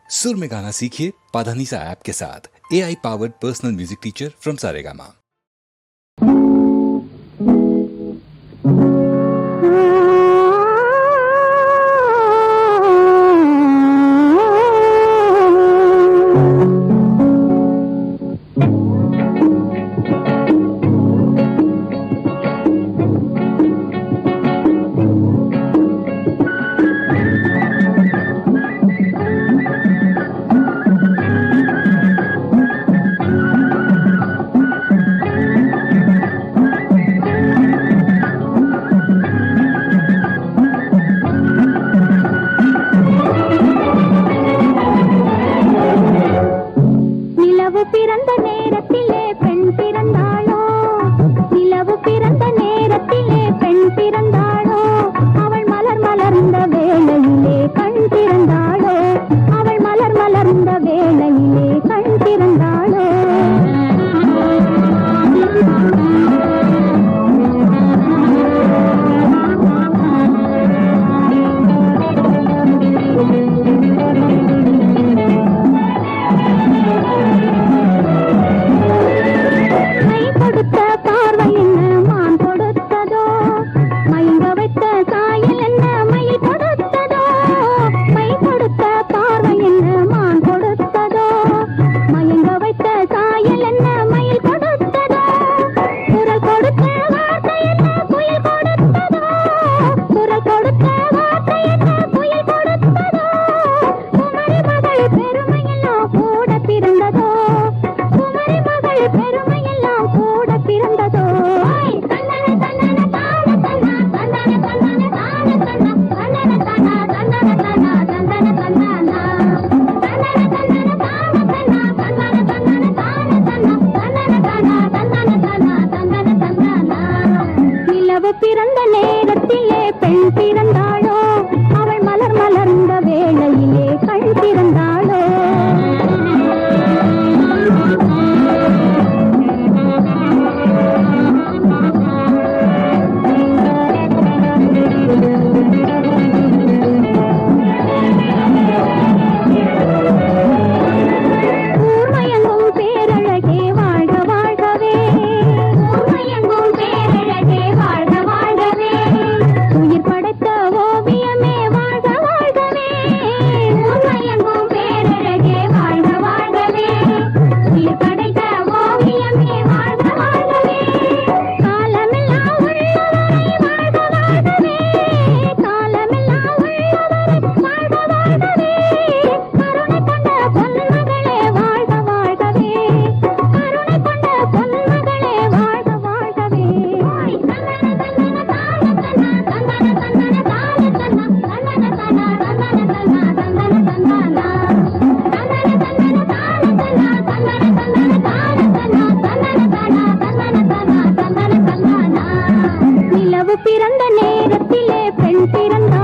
सुर में गाना सीखिए पाधानीसा ऐप के साथ। AI powered personal music teacher from Saregama. பிறந்த நேரத்திலே பெண் பிறந்தாளோ, நிலவு பிறந்த நேரத்திலே பெண் பிறந்தாளோ, அவள் மலர் மலர்ந்த வேளையிலே கண் திறந்தாளோ, அவள் மலர் மலர்ந்த வேளையிலே கண் திறந்தாளோ. பிறந்த நேரத்திலே பெண் பிறந்தாளோ, அவள் மலர் மலர்ந்த வேளையிலே கண் திறந்தாளோ. ஊர்மயங்கும் பேரழகே வாழ்க வாழ்கவே, ஊர்மயங்கும் பேரழகே வாழ்க வாழ்கவே, உயிர் படைத்த ஓவியமே வாழ்க வாழ்கவே, ஊர்மயங்கும் பேரழகே வாழ்க வாழ்கவே, உயிர் படைத்த ஓவியமே வாழ்க வாழ்கவே, காலமெல்லாம் உள்ளவரை வாழ்க வாழ்கவே, காலமெல்லாம் உள்ளவரை வாழ்க வாழ்கவே, கருணை கொண்ட பொன்மகளே வாழ்க வாழ்கவே, கருணை கொண்ட பொன்மகளே வாழ்க வாழ்கவே. நிலவு பிறந்த நேரத்திலே பெண் பிறந்த